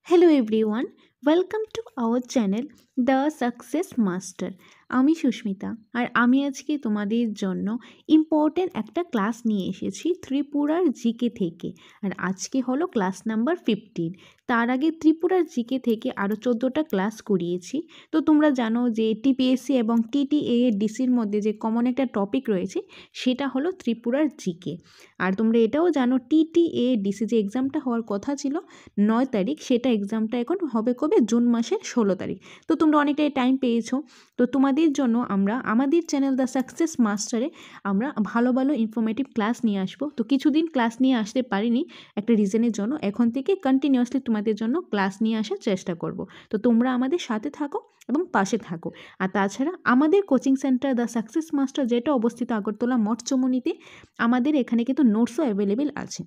Hello everyone, welcome to our channel the success master. আমি সুস্মিতা, আর আমি আজকে তোমাদের জন্য ইম্পর্টেন্ট একটা ক্লাস নিয়ে এসেছি ত্রিপুরার জিকে থেকে। আর আজকে হলো ক্লাস নাম্বার 15। তার আগে ত্রিপুরার জিকে থেকে আরও 14টা ক্লাস করিয়েছি। তো তোমরা জানো যে টিপিএসসি এবং টিটিএ ডিসির মধ্যে যে কমন একটা টপিক রয়েছে সেটা হলো ত্রিপুরার জিকে। আর তোমরা এটাও জানো টিটিএ ডিসি যে এক্সামটা হওয়ার কথা ছিল 9 তারিখ, সেটা এক্সামটা এখন হবে কবে, জুন মাসের 16 তারিখ। তো তোমরা অনেকটাই টাইম পেয়েছো। তো তোমাদের জন্য আমরা আমাদের চ্যানেল দ্য সাকসেস মাস্টারে আমরা ভালো ভালো ইনফরমেটিভ ক্লাস নিয়ে আসবো। তো কিছুদিন ক্লাস নিয়ে আসতে পারিনি একটা রিজনের জন্য, এখন থেকে কন্টিনিউয়াসলি তোমাদের জন্য ক্লাস নিয়ে আসার চেষ্টা করব। তো তোমরা আমাদের সাথে থাকো এবং পাশে থাকো। আর তাছাড়া আমাদের coaching centre the success master, যেটা অবস্থিত আগরতলা মঠচমনিতে, আমাদের এখানে কিন্তু নোটসও অ্যাভেলেবেল আছে।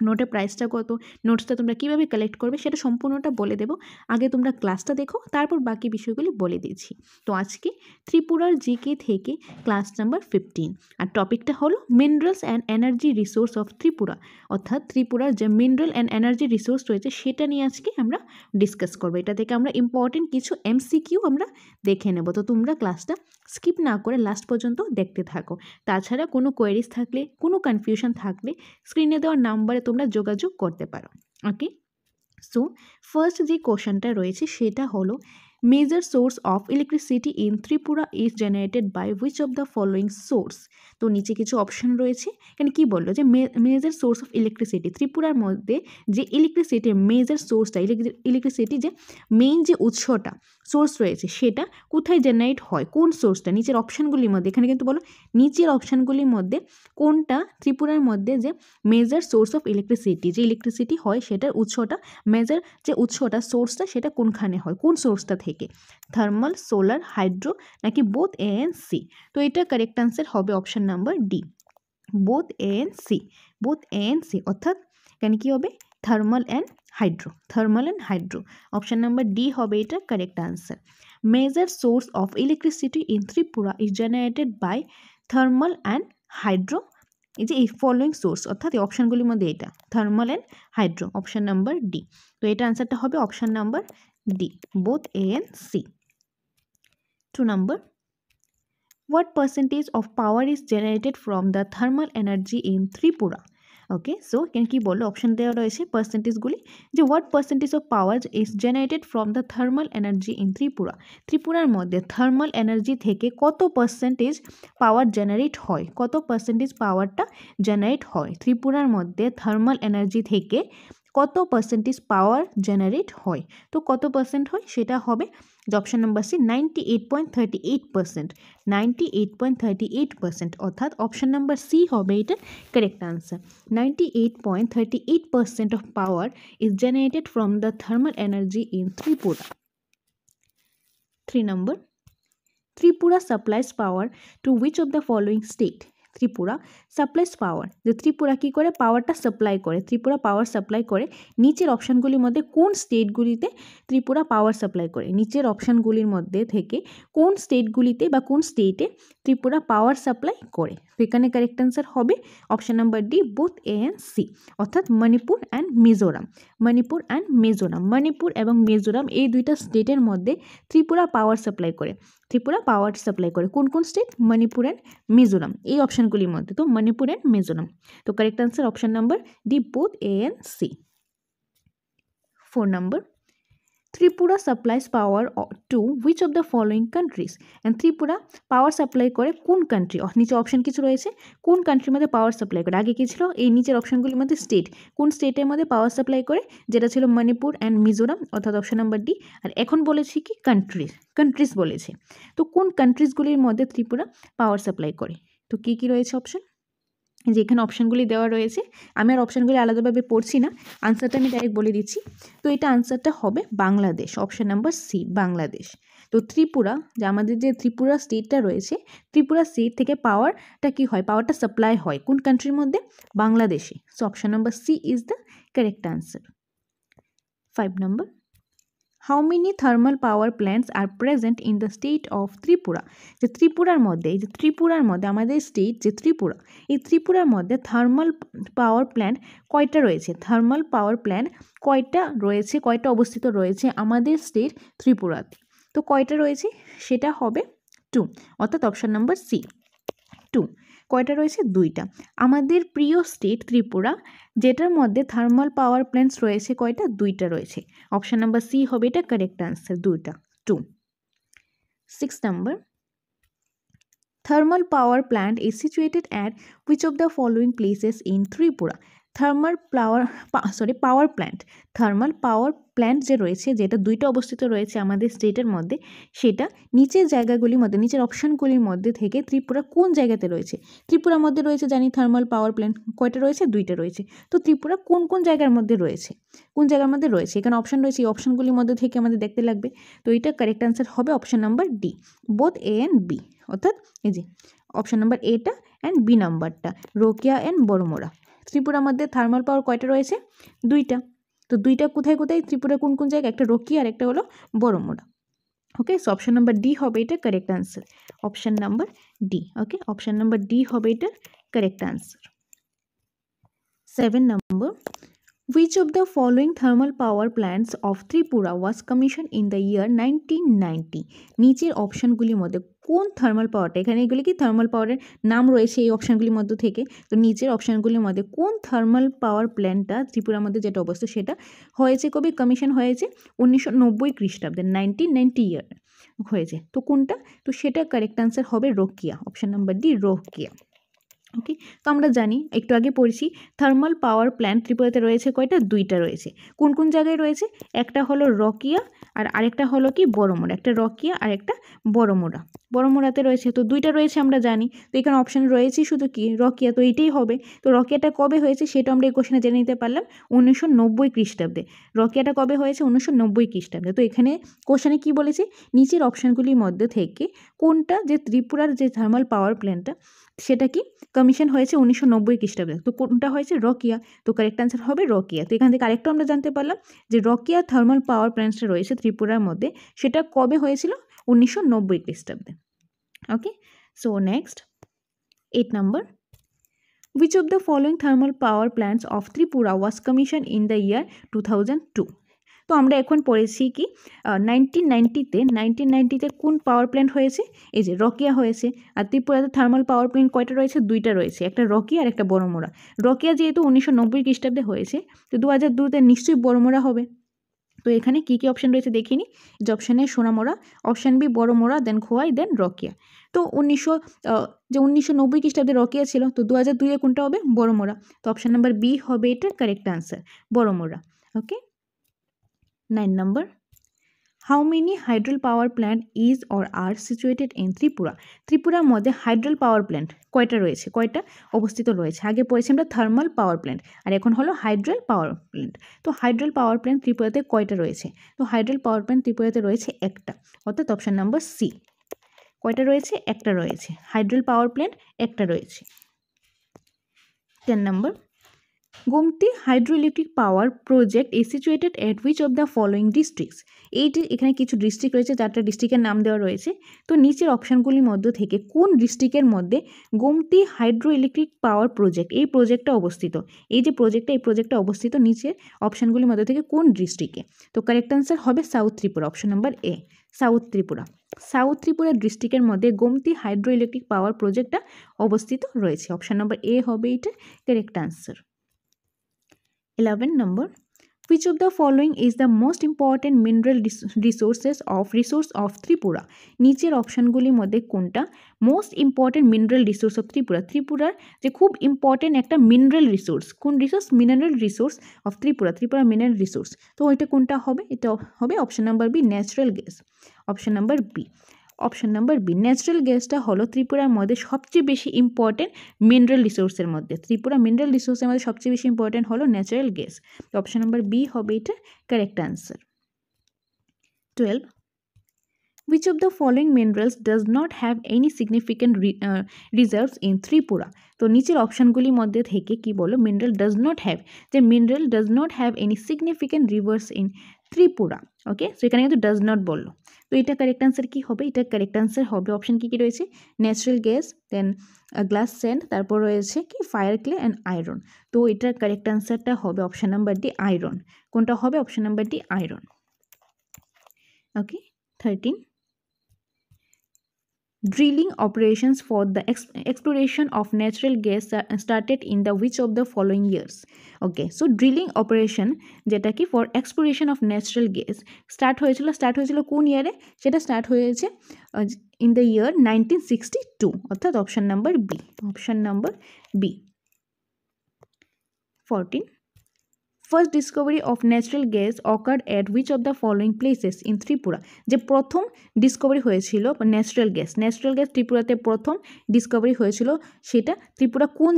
নোটের প্রাইসটা কত, নোটসটা তোমরা কীভাবে কালেক্ট করবে সেটা সম্পূর্ণটা বলে দেবো। আগে তোমরা ক্লাসটা দেখো, তারপর বাকি বিষয়গুলি বলে দিচ্ছি। তো আজকে ত্রিপুরার জিকে থেকে ক্লাস নাম্বার 15, আর টপিকটা হলো minerals and energy resource of Tripura, অর্থাৎ ত্রিপুরার যে মিনারেল অ্যান্ড এনার্জি রিসোর্স রয়েছে সেটা নিয়ে আজকে আমরা ডিসকাস করবো। এটা থেকে আমরা ইম্পর্টেন্ট কিছু এমসিকিউ আমরা দেখে নেব। তো তোমরা ক্লাসটা স্কিপ না করে লাস্ট পর্যন্ত দেখতে থাকো। তাছাড়া কোনো কোয়েরিজ থাকলে, কোনো কনফিউশন থাকলে স্ক্রিনে দেওয়া নাম্বারে তোমরা যোগাযোগ করতে পারো। ওকে, সো ফার্স্ট যে কোশ্চেনটা রয়েছে সেটা হলো major source of electricity in Tripura is generated by which of the following source. তো নিচে কিছু অপশন রয়েছে। এখানে কি বললো যে মেজর সোর্স অফ ইলেকট্রিসিটি, ত্রিপুরার মধ্যে যে ইলেকট্রিসিটির মেজর সোর্সটা, ইলেকট্রিসিটি যে মেইন যে উৎসটা সোর্স রয়েছে সেটা কোথায় জেনারেট হয়, কোন সোর্সটা, নিচের অপশানগুলির মধ্যে, এখানে কিন্তু বলো নিচের অপশানগুলির মধ্যে কোনটা ত্রিপুরার মধ্যে যে মেজর সোর্স অফ ইলেকট্রিসিটি, যে ইলেকট্রিসিটি হয় সেটার উৎসটা, মেজর যে উৎসটা, সোর্সটা, সেটা কোনখানে হয়, কোন সোর্সটা থেকে, থার্মাল, সোলার, হাইড্রো, নাকি বোথ এ এন্ড সি। তো এটা কারেক্ট আনসার হবে option number D, both A and C. Both A and C অর্থাৎ এখানে কি হবে, thermal and hydro, thermal and hydro. Option number D হবে এটা correct answer. Major source of electricity in Tripura is generated by thermal and hydro, এই যে এই following source, অর্থাৎ এই অপশানগুলির মধ্যে এটা thermal and hydro, option number D. তো এটা আনসারটা হবে option number D, both A and C. 2 number, what percentage of power is generated from the thermal energy in Tripura? Okay, so এখানে কি বললো, অপশান দেওয়া রয়েছে পার্সেন্টেজগুলি, যে what percentage of power is generated from the thermal energy in Tripura. ত্রিপুরার মধ্যে thermal energy থেকে কত পার্সেন্টেজ পাওয়ার জেনারেট হয়, কত পার্সেন্টেজ পাওয়ারটা জেনারেট হয় ত্রিপুরার মধ্যে থার্মাল এনার্জি থেকে, কত পার্সেন্টেজ পাওয়ার জেনারেট হয়। তো কত পার্সেন্ট হয় সেটা হবে অপশান নাম্বার সি, 98.38%, 98.38%, অর্থাৎ অপশান নাম্বার সি হবে এটা correct answer. 98.38% of power is generated from the thermal energy in Tripura. 3 number, Tripura supplies power to which of the following state? Tripura supplies power, যে ত্রিপুরা কী করে পাওয়ারটা supply করে, Tripura power supply করে নিচের অপশানগুলির মধ্যে কোন স্টেটগুলিতে ত্রিপুরা পাওয়ার সাপ্লাই করে, নিচের অপশানগুলির মধ্যে থেকে কোন স্টেটগুলিতে বা কোন স্টেটে ত্রিপুরা পাওয়ার সাপ্লাই করে। তো এখানে কারেক্ট অ্যান্সার হবে option number D, both A and C, অর্থাৎ মণিপুর অ্যান্ড মিজোরাম। মণিপুর অ্যান্ড মিজোরাম, মণিপুর এবং মিজোরাম এই দুইটা স্টেটের মধ্যে ত্রিপুরা পাওয়ার সাপ্লাই করে। ত্রিপুরা পাওয়ার সাপ্লাই করে কোন কোন স্টেট, মণিপুর অ্যান্ড মিজোরাম, এই অপশানগুলির মধ্যে। তো মণিপুর অ্যান্ড মিজোরাম, তো correct answer option number D, both A and C. 4 number, Tripura supplies power to which of the following countries. And Tripura power supply করে কোন কান্ট্রি, নিচে অপশান কিছু রয়েছে, কোন কান্ট্রির মধ্যে পাওয়ার সাপ্লাই করে, আগে কি ছিল এই নিচের অপশানগুলির মধ্যে স্টেট, কোন স্টেটের মধ্যে পাওয়ার সাপ্লাই করে, যেটা ছিল মণিপুর অ্যান্ড মিজোরাম, অর্থাৎ অপশান নাম্বার ডি। আর এখন বলেছি কি কান্ট্রিজ বলেছে, তো কোন কান্ট্রিজগুলির মধ্যে ত্রিপুরা পাওয়ার সাপ্লাই করে। তো কী কী রয়েছে অপশান, যে এখানে অপশানগুলি দেওয়া রয়েছে, আমি আর অপশানগুলি আলাদাভাবে পড়ছি না, আনসারটা আমি ডাইরেক্ট বলে দিচ্ছি। তো এটা আনসারটা হবে Bangladesh, option number C, Bangladesh. তো ত্রিপুরা, যে আমাদের যে ত্রিপুরা স্টেটটা রয়েছে, ত্রিপুরা স্টেট থেকে পাওয়ারটা কী হয়, পাওয়ারটা সাপ্লাই হয় কোন কান্ট্রির মধ্যে, বাংলাদেশে। So option number C is the correct answer. 5 number, how many thermal power plants are present in the state of Tripura? যে ত্রিপুরার মধ্যে, এই যে ত্রিপুরার মধ্যে আমাদের স্টেট যে ত্রিপুরা, এই ত্রিপুরার মধ্যে থার্মাল পাওয়ার প্ল্যান্ট কয়টা রয়েছে? থার্মাল পাওয়ার প্ল্যান্ট কয়টা রয়েছে, কয়টা অবস্থিত রয়েছে আমাদের স্টেট ত্রিপুরাতে? তো কয়টা রয়েছে? সেটা হবে 2, অর্থাৎ অপশান নাম্বার সি 2। কয়টা রয়েছে? 2টা। আমাদের প্রিয় স্টেট ত্রিপুরা, যেটার মধ্যে থার্মাল পাওয়ার প্ল্যান্টস রয়েছে কয়টা? 2টা রয়েছে। অপশান নাম্বার সি হবে এটা কারেক্ট আনসার, 2টা 2। 6 number, thermal power plant is situated at which of the following places in Tripura? Power plant, thermal power plant যে রয়েছে, যেটা 2টা অবস্থিত রয়েছে আমাদের স্টেটের মধ্যে, সেটা নিচের জায়গাগুলির মধ্যে, নিচের অপশানগুলির মধ্যে থেকে ত্রিপুরা কোন জায়গাতে রয়েছে? ত্রিপুরার মধ্যে রয়েছে জানি থার্মাল পাওয়ার প্ল্যান্ট কয়টা রয়েছে? 2টা রয়েছে। তো ত্রিপুরা কোন কোন জায়গার মধ্যে রয়েছে? কোন জায়গার মধ্যে রয়েছে? এখানে অপশান রয়েছে, এই অপশানগুলির মধ্যে থেকে আমাদের দেখতে লাগবে। তো এটা কারেক্ট আনসার হবে option number D, both A and B, অর্থাৎ এই যে অপশান নাম্বার এটা অ্যান্ড বি নাম্বারটা, রোকিয়া অ্যান্ড বড়মোড়া। ত্রিপুরার মধ্যে থার্মাল পাওয়ার কয়টা রয়েছে? 2টা। তো 2টা কোথায় কোথায়? ত্রিপুরা কোন কোন জায়গায়? একটা রোকিয়া আর একটা হলো Baramura. Okay, so option number D হবে এটা correct answer, option number D. Okay, option number D হবে এটা correct answer. 7 number, which of the following thermal power plants of Tripura was commissioned in the year 1990? নিচের অপশানগুলির মধ্যে কোন thermal পাওয়ারটা, এখানে এগুলি কি থার্মাল পাওয়ারের নাম রয়েছে এই অপশানগুলির মধ্যে থেকে, তো নিচের অপশানগুলির মধ্যে কোন থার্মাল পাওয়ার প্ল্যান্টটা ত্রিপুরার মধ্যে যেটা অবস্থিত সেটা হয়েছে কবে কমিশন হয়েছে? 1990 খ্রিস্টাব্দে, 1990 ইয়ার হয়েছে। তো কোনটা? তো সেটা কারেক্ট আনসার হবে Rokhia, option number D Rokhia. Okay, তো আমরা জানি, একটু আগে পড়েছি, থার্মাল পাওয়ার প্ল্যান্ট ত্রিপুরাতে রয়েছে কয়টা? 2টা রয়েছে। কোন কোন জায়গায় রয়েছে? একটা হলো রকিয়া আর আরেকটা হলো কি বড়মোড়া। একটা রকিয়া আর একটা বড়মোড়া, বড়মোড়াতে রয়েছে। তো 2টা রয়েছে আমরা জানি। তো এখানে অপশান রয়েছে শুধু কি রকিয়া, তো এইটাই হবে। তো রকিয়াটা কবে হয়েছে সেটা আমরা এই কোশ্চেনে জেনে নিতে পারলাম 1990 খ্রিস্টাব্দে। রকিয়াটা কবে হয়েছে? 1990 খ্রিস্টাব্দে। তো এখানে কোশ্চেনে কি বলেছে? নিচের অপশানগুলির মধ্যে থেকে কোনটা যে ত্রিপুরার যে থার্মাল পাওয়ার প্ল্যান্টটা সেটা কি কমিশন হয়েছে 1990 খ্রিস্টাব্দে? তো কোনটা হয়েছে? রকিয়া। তো কারেক্ট আনসার হবে রকিয়া। তো এখান থেকে আরেকটা আমরা জানতে পারলাম যে রকিয়া থার্মাল পাওয়ার প্ল্যান্টসটা রয়েছে ত্রিপুরার মধ্যে, সেটা কবে হয়েছিল? 1990 খ্রিস্টাব্দে। Okay, so next 8 number, which of the following thermal power plants of Tripura was commissioned in the year 2002? তো আমরা এখন পড়েছি কি 1990তে কোন পাওয়ার প্ল্যান্ট হয়েছে? এই যে রকিয়া হয়েছে। আর ত্রিপুরাতে থার্মাল পাওয়ার প্ল্যান্ট কয়টা রয়েছে? 2টা রয়েছে, একটা রকিয়া আর একটা বড়মোড়া। রকিয়া যেহেতু 1990 খ্রিস্টাব্দে হয়েছে, তো 2002তে নিশ্চয়ই বড়মোড়া হবে। তো এখানে কী কী অপশান রয়েছে দেখিনি, যে option A Sonamura, option B Baramura, then Khowai, then Rokhia. তো 1990 খ্রিস্টাব্দে রকিয়া ছিল, তো 2002-এ কোনটা হবে? বড়মোড়া। তো অপশান নাম্বার বি হবে এটা correct answer, Baramura. Okay, 9 number, how many hydel power plant is or are situated in Tripura? ত্রিপুরার মধ্যে হাইড্রাল পাওয়ার প্ল্যান্ট কয়টা রয়েছে, কয়টা অবস্থিত রয়েছে? আগে পড়েছি আমরা থার্মাল পাওয়ার প্ল্যান্ট, আর এখন হলো হাইড্রাল পাওয়ার প্ল্যান্ট। তো হাইড্রাল পাওয়ার প্ল্যান্ট ত্রিপুরাতে কয়টা রয়েছে? তো হাইড্রাল পাওয়ার প্ল্যান্ট ত্রিপুরাতে রয়েছে একটা, অর্থাৎ অপশান নাম্বার সি। কয়টা রয়েছে? একটা রয়েছে। হাইড্রাল পাওয়ার প্ল্যান্ট একটা রয়েছে। 10 number, Gomti hydroelectric power project is situated at which of the following districts? এখানে কিছু ডিস্ট্রিক্ট রয়েছে, 4টা ডিস্ট্রিক্টের নাম দেওয়া রয়েছে। তো নিচের অপশানগুলির মধ্যে থেকে কোন ডিস্ট্রিক্টের মধ্যে গোমতি হাইড্রোইলেকট্রিক পাওয়ার প্রজেক্ট, এই প্রজেক্টটা অবস্থিত? এই যে প্রজেক্টটা, এই প্রজেক্টটা অবস্থিত নিচের অপশানগুলির মধ্যে থেকে কোন ডিস্ট্রিক্টে? তো কারেক্ট আনসার হবে south Tripura, option number A south Tripura. South Tripura ডিস্ট্রিক্টের মধ্যে গোমতি হাইড্রোইলেকট্রিক পাওয়ার প্রজেক্টটা অবস্থিত রয়েছে, অপশান নাম্বার এ হবে এটা correct answer. 11 number, which of the following is the most important mineral resource of Tripura? নিচের অপশানগুলির মধ্যে কোনটা most important mineral resource of Tripura? ত্রিপুরার যে খুব ইম্পর্টেন্ট একটা মিনারেল রিসোর্স, কোন resource? Mineral resource of Tripura, Tripura mineral resource. তো এটা কোনটা হবে? এটা হবে option number B natural gas, option number B. Option number B natural গ্যাসটা হলো ত্রিপুরার মধ্যে সবচেয়ে বেশি ইম্পর্টেন্ট মিনারেল রিসোর্সের মধ্যে। ত্রিপুরা মিনারেল রিসোর্সের মধ্যে সবচেয়ে বেশি ইম্পর্টেন্ট হলো ন্যাচারাল গ্যাস। তো অপশান নাম্বার বি হবে এটা correct answer. 12, which of the following minerals does not have any significant reserves in Tripura? তো নিচের অপশানগুলির মধ্যে থেকে কি বলো মিনারেল ডাজ নট হ্যাভ, যে mineral does not have any significant rivers in Tripura. Okay, so এখানে কিন্তু ডাজ নট বললো। তো এটা কারেক্ট আনসার কী হবে? এটা কারেক্ট আনসার হবে অপশান কী কী রয়েছে? ন্যাচারাল গ্যাস, দেন গ্লাস স্যান্ড, তারপর রয়েছে কি ফায়ার ক্লে অ্যান্ড আয়রন। তো এটার কারেক্ট আনসারটা হবে অপশান নাম্বার ডি, আয়রন। কোনটা হবে? Option number D, iron. Okay, 13, drilling operations for the exploration of natural gas started in the which of the following years? Okay, so drilling operation যেটা কি for exploration of natural gas start হয়েছিল কোন ইয়ারে? সেটা start হয়েছে in the year 1962, অর্থাৎ option number B, option number B. 14, first discovery of natural gas occurred at which of the following places in Tripura? যে প্রথম ডিসকভারি হয়েছিল ন্যাচারাল গ্যাস ত্রিপুরাতে প্রথম ডিসকভারি হয়েছিল, সেটা ত্রিপুরা কোন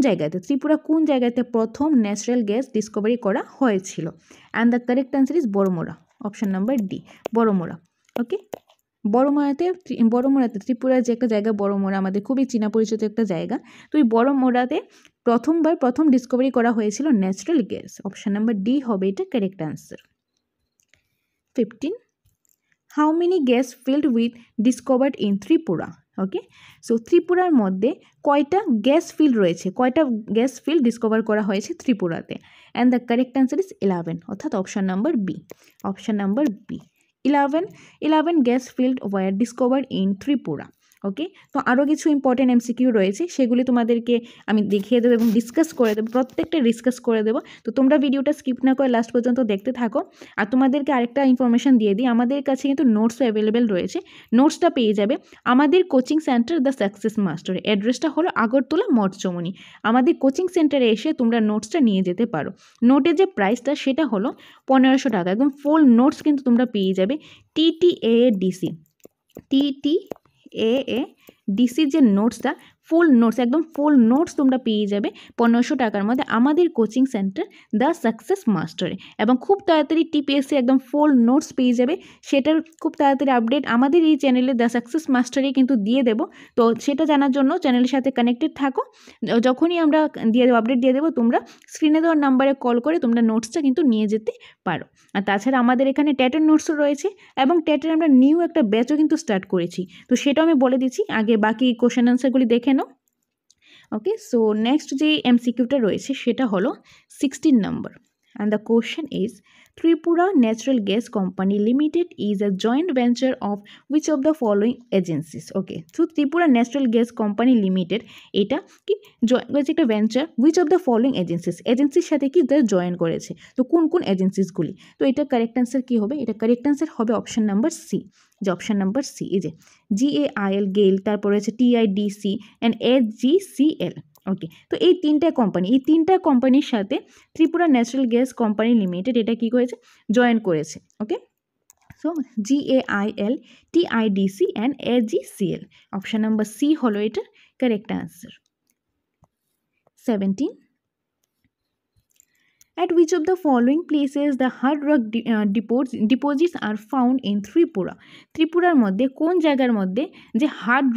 জায়গাতে প্রথম ন্যাচারাল গ্যাস ডিসকভারি করা হয়েছিল? And the correct answer is Baramura, option number D, Baramura. Okay, বড়মোড়াতে ত্রিপুরার যে একটা জায়গা বড়মোড়া, আমাদের খুবই চীনা পরিচিত একটা জায়গা। তো এই বড়মোড়াতে প্রথম ডিসকভারি করা হয়েছিল natural gas. Option number D হবে এটা correct answer. 15, how many gas filled with discovered in Tripura? Okay, so ত্রিপুরার মধ্যে কয়টা গ্যাস ফিল্ড রয়েছে, কয়টা গ্যাস ফিল্ড ডিসকভার করা হয়েছে ত্রিপুরাতে? And the correct answer is 11, অর্থাৎ option number B, option number B. 11 gas field were discovered in Tripura. Okay, তো আরও কিছু ইম্পর্টেন্ট এমসিকিউ রয়েছে, সেগুলি তোমাদেরকে আমি দেখিয়ে দেবো এবং ডিসকাস করে দেবো, প্রত্যেকটা ডিসকাস করে দেবো। তো তোমরা ভিডিওটা স্কিপ না করে লাস্ট পর্যন্ত দেখতে থাকো। আর তোমাদেরকে আরেকটা ইনফরমেশান দিয়ে দিই, আমাদের কাছে কিন্তু নোটসও অ্যাভেলেবেল রয়েছে। নোটসটা পেয়ে যাবে আমাদের coaching centre the success master. অ্যাড্রেসটা হলো আগরতলা মঠচমনি। আমাদের কোচিং সেন্টারে এসে তোমরা নোটসটা নিয়ে যেতে পারো। নোটের যে প্রাইসটা সেটা হলো 1500 টাকা। একদম ফুল নোটস কিন্তু তোমরা পেয়ে যাবে। TTAADC যে নোটসটা, ফুল নোটস, একদম ফুল নোটস তোমরা পেয়ে যাবে 1500 টাকার মধ্যে আমাদের কোচিং সেন্টার দ্য সাকসেস মাস্টারে। এবং খুব তাড়াতাড়ি TPSC একদম ফুল নোটস পেয়ে যাবে, সেটার খুব তাড়াতাড়ি আপডেট আমাদের এই চ্যানেলে দ্য সাকসেস মাস্টারে কিন্তু দিয়ে দেবো। তো সেটা জানার জন্য চ্যানেলের সাথে কানেক্টেড থাকো। যখনই আমরা আপডেট দিয়ে দেবো, তোমরা স্ক্রিনে দেওয়ার নাম্বারে কল করে তোমরা নোটসটা কিন্তু নিয়ে যেতে পারো। আর তাছাড়া আমাদের এখানে টেটের নোটসও রয়েছে, এবং টেটের আমরা নিউ একটা ব্যাচও কিন্তু স্টার্ট করেছি। তো সেটাও আমি বলে দিচ্ছি, আগে বাকি কোশ্চেন আনসারগুলি দেখে নাও। ওকে, সো নেক্সট যে এমসিকিউটা রয়েছে সেটা হলো 16 নম্বর, and the question is Tripura natural gas company limited is a joint venture of which of the following agencies? Okay, so Tripura natural gas company limited এটা কি একটা venture, which of the following এজেন্সির সাথে কি জয়েন করেছে? তো কোন কোন এজেন্সিসগুলি? তো এটা কারেক্ট আনসার কী হবে? এটা কারেক্ট আনসার হবে অপশন নাম্বার সি, যে অপশন নাম্বার সি, এই যে GAIL গেল, তারপর রয়েছে TIDC অ্যান্ড SGCL। ওকে, তো এই তিনটা কোম্পানির সাথে Tripura natural gas company limited এটা কী করেছে? জয়েন করেছে। Okay, so GAIL, TIDC and SGCL, option number C হলো এটা correct answer. 17, at which of the following places the hard rock deposits are found in Tripura? ত্রিপুরার মধ্যে কোন জায়গার মধ্যে যে হার্ড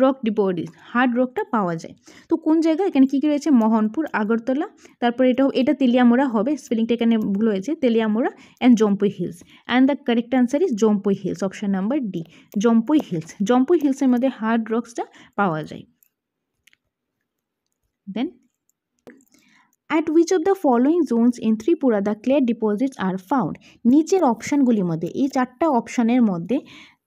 রকটা পাওয়া যায়? তো কোন জায়গা? এখানে কী কী রয়েছে? মোহনপুর, আগরতলা, তারপর এটা তেলিয়ামোড়া হবে, স্পেলিংটা এখানে ভুল হয়েছে, Teliamura and Jampui hills. And the correct answer is Jampui hills, option number D, Jampui হিলসের মধ্যে হার্ড রকসটা পাওয়া যায়। দেন at which of the following zones in Tripura the clay deposits are found? নিচের অপশানগুলির মধ্যে, এই চারটা অপশানের মধ্যে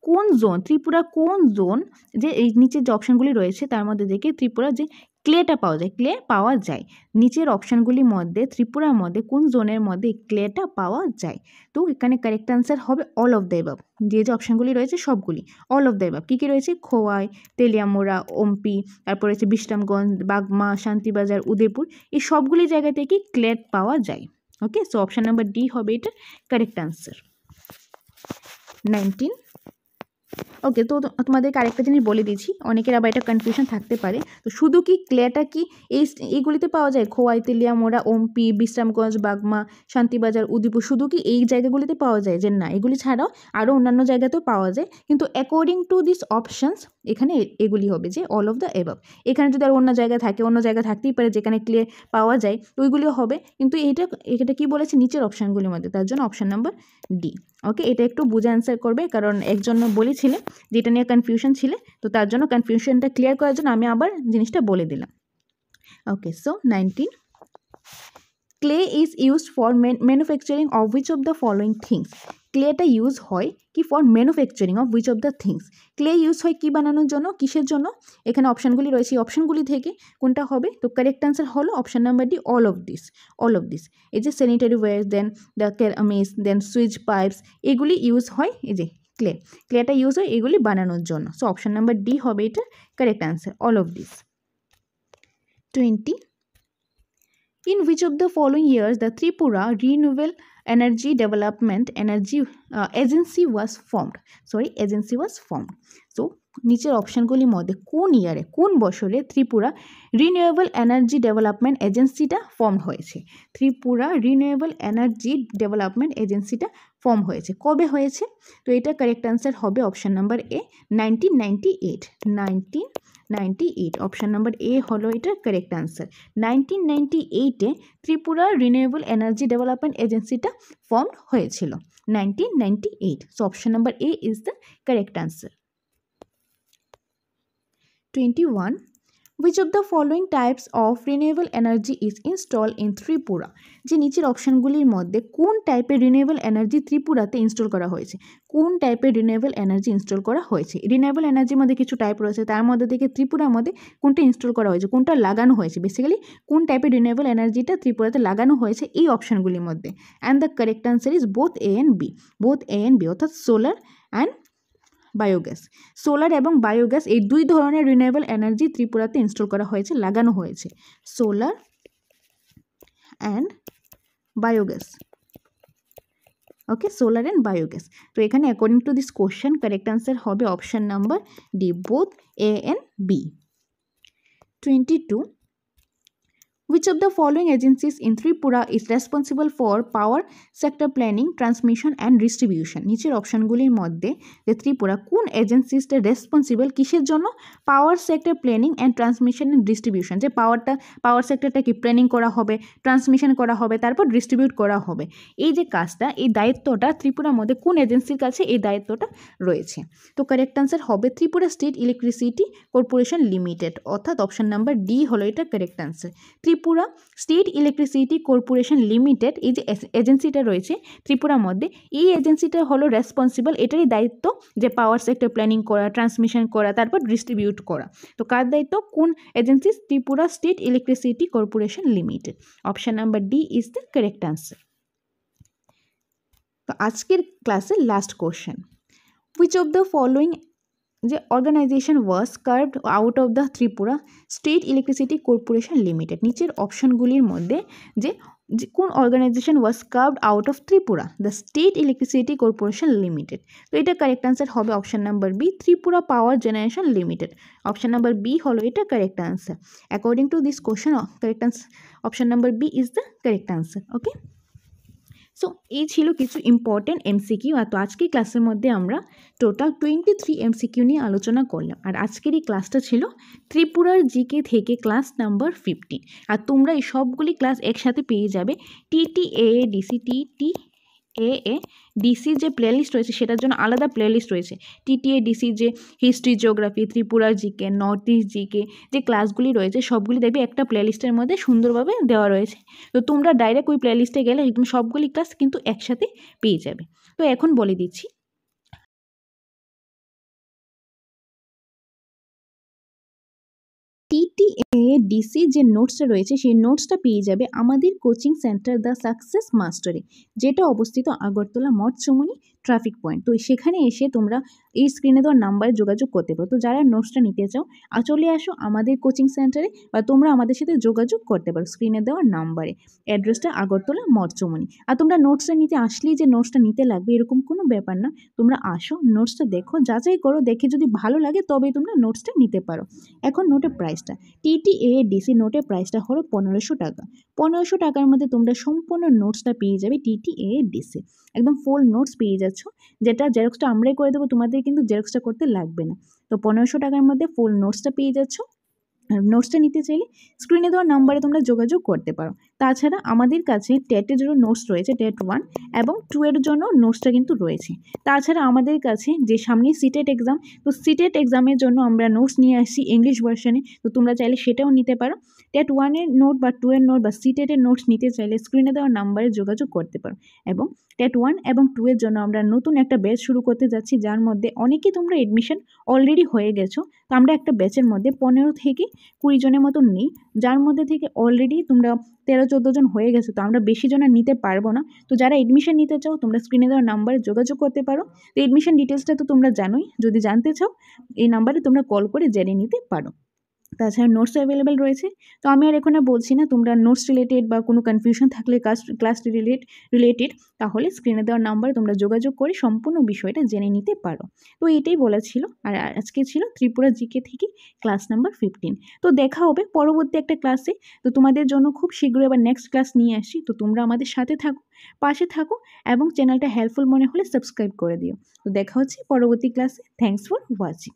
কোন জোন, ত্রিপুরা কোন জোন, যে এই নিচের যে অপশানগুলি রয়েছে তার মধ্যে থেকে ত্রিপুরা যে ক্লে পাওয়া যায়, নিচের অপশানগুলির মধ্যে ত্রিপুরার মধ্যে কোন জোনের মধ্যে ক্লেটা পাওয়া যায়? তো এখানে কারেক্ট আনসার হবে অল অফ দ্য অ্যাবাভ। যে অপশানগুলি রয়েছে সবগুলি অল অফ দ্য অ্যাবাভ। কী কী রয়েছে? খোয়াই, তেলিয়ামোড়া, ওমপি, তারপর রয়েছে বিশ্রামগঞ্জ, বাগমা, শান্তিবাজার, উদয়পুর, এই সবগুলি জায়গা থেকে ক্লে পাওয়া যায়। ওকে, সো অপশান নাম্বার ডি হবে এটা কারেক্ট আনসার। 19, ওকে, তো তোমাদেরকে আরেকটা জিনিস বলে দিচ্ছি, অনেকের আবার এটা কনফিউশন থাকতে পারে। তো শুধু কি ক্লেটা কি এইগুলিতে পাওয়া যায়? খোয়াই, তেলিয়ামোড়া, ওমপি, বিশ্রামগঞ্জ, বাগমা, শান্তিবাজার, উদয়পুর, শুধু কি এই জায়গাগুলিতে পাওয়া যায়? যে না, এগুলি ছাড়াও আরও অন্যান্য জায়গাতেও পাওয়া যায়, কিন্তু অ্যাকর্ডিং টু দিস অপশানস এখানে এগুলি হবে যে অল অফ দ্য অ্যাবাভ। এখানে যদি আর অন্য জায়গা থাকতেই পারে যেখানে ক্লে পাওয়া যায়, তো ওইগুলিও হবে, কিন্তু এটা কি বলেছে? নিচের অপশানগুলির মধ্যে, তার জন্য অপশান নাম্বার ডি, ওকে, এটা একটু বুঝে অ্যান্সার করবে, কারণ একজন বলেছিলেন যে এটা নিয়ে কনফিউশন ছিলে, তো তার জন্য কনফিউশনটা ক্লিয়ার করার জন্য আমি আবার জিনিসটা বলে দিলাম। ওকে, so 19, clay is used for manufacturing of which of the following things? ক্লেটা ইউজ হয় কি for manufacturing of which of the things? Clay use হয় কি বানানোর জন্য, কিসের জন্য? এখানে অপশানগুলি রয়েছে, এই অপশানগুলি থেকে কোনটা হবে? তো কারেক্ট অ্যান্সার হলো option number D, all of this. এই যে sanitary ware, then the ceramics, then switch pipes, এগুলি ইউজ হয় এই যে ক্লেটা ইউজ হয় এগুলি বানানোর জন্য। সো অপশান নাম্বার ডি হবে এটা correct answer, all of this. 20, in which of the following years the Tripura Renewable Energy Development Agency was formed? So নিচের অপশনগুলির মধ্যে কোন ইয়ারে, কোন বছরে ত্রিপুরা রিনিউয়েবল এনার্জি ডেভেলপমেন্ট এজেন্সিটা ফর্ম হয়েছে? ত্রিপুরা রিনিউয়েবল এনার্জি ডেভেলপমেন্ট এজেন্সিটা ফর্ম হয়েছে, কবে হয়েছে? তো এটা কারেক্ট অ্যান্সার হবে option number A, 1998। Option number A হলো এটা কারেক্ট অ্যান্সার। 1998-এ ত্রিপুরা রিনিউয়েবল এনার্জি ডেভেলপমেন্ট এজেন্সিটা ফর্ম হয়েছিল, 1998। So option number A is the correct answer. 21, which of the following types of renewable energy is installed in Tripura? যে নিচের অপশনগুলির মধ্যে কোন টাইপের রিনিউয়েবল এনার্জি ত্রিপুরাতে ইনস্টল করা হয়েছে? কোন টাইপের রিনিউয়েবল এনার্জি ইনস্টল করা হয়েছে? রিনিউয়েবল এনার্জির মধ্যে কিছু টাইপ রয়েছে, তার মধ্যে থেকে ত্রিপুরার মধ্যে কোনটা ইনস্টল করা হয়েছে, কোনটা লাগানো হয়েছে? বেসিক্যালি কোন টাইপের রিনিউয়েবল এনার্জিটা ত্রিপুরাতে লাগানো হয়েছে এই অপশনগুলির মধ্যে? And the correct answer is both A and B, অর্থাৎ সোলার অ্যান্ড বায়োগ্যাস। সোলার এবং বায়োগ্যাস এই দুই ধরনের রিনিউয়েবল এনার্জি ত্রিপুরাতে ইনস্টল করা হয়েছে, লাগানো হয়েছে, solar and biogas. Okay, solar and biogas. তো এখানে according to this question correct answer হবে option number D, both A and B. 22, which of the following agencies in Tripura is responsible for power sector planning, transmission and distribution? নিচের অপশনগুলির মধ্যে যে ত্রিপুরা কোন এজেন্সিসটা responsible কিসের জন্য? পাওয়ার sector planning and transmission and distribution, যে পাওয়ার সেক্টরটা কি প্ল্যানিং করা হবে, ট্রান্সমিশন করা হবে, তারপর ডিস্ট্রিবিউট করা হবে। এই যে কাজটা, এই দায়িত্বটা ত্রিপুরার মধ্যে কোন এজেন্সির কাছে এই দায়িত্বটা রয়েছে? তো কারেক্ট অ্যান্সার হবে Tripura state electricity corporation limited, অর্থাৎ অপশন নাম্বার ডি হলো এটা correct answer. Tripura state electricity corporation limited এই যে এজেন্সিটা রয়েছে ত্রিপুরার মধ্যে, এই এজেন্সিটা হলো রেসপন্সিবল, এটারই দায়িত্ব যে পাওয়ার সেক্টর প্ল্যানিং করা, ট্রান্সমিশন করা, তারপর ডিস্ট্রিবিউট করা। তো কার দায়িত্ব? কোন agency? Tripura state electricity corporation limited. Option number D is the correct answer. তো আজকের ক্লাসের last question, which of the following যে organization was carved out of the Tripura state electricity corporation limited? নিচের অপশনগুলির মধ্যে যে কোন organization was carved out of Tripura the state electricity corporation limited? তো এটা কারেক্ট অ্যান্সার হবে option number B, Tripura power generation limited. Option number B হলো এটা correct answer. According to this question correct answer option number B is the correct answer. Okay, so এই ছিল কিছু important MCQ. আর তো আজকের ক্লাসের মধ্যে আমরা টোটাল 23 এমসিকিউ নিয়ে আলোচনা করলাম। আর আজকের এই ক্লাসটা ছিল ত্রিপুরার জিকে থেকে ক্লাস নাম্বার 15। আর তোমরা এই সবগুলি ক্লাস একসাথে পেয়ে যাবে TTADC যে প্লেলিস্ট রয়েছে সেটার জন্য আলাদা প্লেলিস্ট রয়েছে। TTADC যে হিস্ট্রি, জিওগ্রাফি, ত্রিপুরার জিকে, নর্থ ইস্ট জিকে যে ক্লাসগুলি রয়েছে সবগুলি দেখবে একটা প্লেলিস্টের মধ্যে সুন্দরভাবে দেওয়া রয়েছে। তো তোমরা ডাইরেক্ট ওই প্লেলিস্টে গেলে একদম সবগুলি ক্লাস কিন্তু একসাথে পেয়ে যাবে। তো এখন বলে দিচ্ছি, TTADC যে নোটসটা রয়েছে সেই নোটসটা পেয়ে যাবে আমাদের কোচিং সেন্টার দ্য সাকসেস মাস্টারে, যেটা অবস্থিত আগরতলা মঠচুমনি ট্রাফিক পয়েন্ট। তো সেখানে এসে তোমরা এই স্ক্রিনে দেওয়ার নাম্বারে যোগাযোগ করতে পারো। তো যারা নোটসটা নিতে চাও চলে আসো আমাদের কোচিং সেন্টারে, বা তোমরা আমাদের সাথে যোগাযোগ করতে পারো স্ক্রিনে দেওয়ার নাম্বারে। অ্যাড্রেসটা আগরতলা মঠচুমনি। আর তোমরা নোটসটা নিতে আসলেই যে নোটসটা নিতে লাগবে এরকম কোনো ব্যাপার না, তোমরা আসো, নোটসটা দেখো, যাচাই করো, দেখে যদি ভালো লাগে তবেই তোমরা নোটসটা নিতে পারো। এখন নোটের প্রাইসটা, TTADC নোটের প্রাইসটা হলো 1500 টাকা। 1500 টাকার মধ্যে তোমরা সম্পূর্ণ নোটসটা পেয়ে যাবে TTADC, একদম ফুল নোটস পেয়ে যাচ্ছ, যেটা জেরক্সটা আমরাই করে দেবো, তোমাদের কিন্তু জেরক্সটা করতে লাগবে না। তো 1500 টাকার মধ্যে ফুল নোটসটা পেয়ে যাচ্ছ। আর নোটসটা নিতে চাইলে স্ক্রিনে দেওয়া নাম্বারে তোমরা যোগাযোগ করতে পারো। তাছাড়া আমাদের কাছে টেটের জন্য নোটস রয়েছে, টেট 1 এবং 2 এর জন্য নোটসটা কিন্তু রয়েছে। তাছাড়া আমাদের কাছে যে সামনেই সিটেট এক্সাম, তো সিটেট এক্সামের জন্য আমরা নোটস নিয়ে আসছি ইংলিশ ভার্সনে, তো তোমরা চাইলে সেটাও নিতে পারো। টেট 1 এর নোট বা 2 এর নোট বা সিটেটের নোটস নিতে চাইলে স্ক্রিনে দেওয়া নাম্বারে যোগাযোগ করতে পারো। এবং টেট 1 এবং 2 এর জন্য আমরা নতুন একটা ব্যাচ শুরু করতে যাচ্ছি, যার মধ্যে অনেকেই তোমরা এডমিশন অলরেডি হয়ে গেছো। তো আমরা একটা ব্যাচের মধ্যে 15 থেকে 20 জনের মতো নিই, যার মধ্যে থেকে অলরেডি তোমরা 13-14 জন হয়ে গেছো। তো আমরা বেশি জন আর নিতে পারবো না। তো যারা এডমিশন নিতে চাও তোমরা স্ক্রিনে দেওয়া নাম্বারে যোগাযোগ করতে পারো। তো এডমিশন ডিটেলসটা তো তোমরা জানোই, যদি জানতে চাও এই নাম্বারে তোমরা কল করে জেনে নিতে পারো। তাছাড়া নোটসও অ্যাভেলেবেল রয়েছে। তো আমি আর এখন আর বলছি না, তোমরা নোটস রিলেটেড বা কোনো কনফিউশন থাকলে ক্লাস রিলেটেড তাহলে স্ক্রিনে দেওয়ার নাম্বারে তোমরা যোগাযোগ করে সম্পূর্ণ বিষয়টা জেনে নিতে পারো। তো এটাই বলা ছিল, আর আজকে ছিল ত্রিপুরা জিকে থেকে ক্লাস নাম্বার 15। তো দেখা হবে পরবর্তী একটা ক্লাসে। তো তোমাদের জন্য খুব শীঘ্রই আবার নেক্সট ক্লাস নিয়ে আসছি। তো তোমরা আমাদের সাথে থাকো, পাশে থাকো এবং চ্যানেলটা হেল্পফুল মনে হলে সাবস্ক্রাইব করে দিও। তো দেখা হচ্ছে পরবর্তী ক্লাসে। Thanks for watching.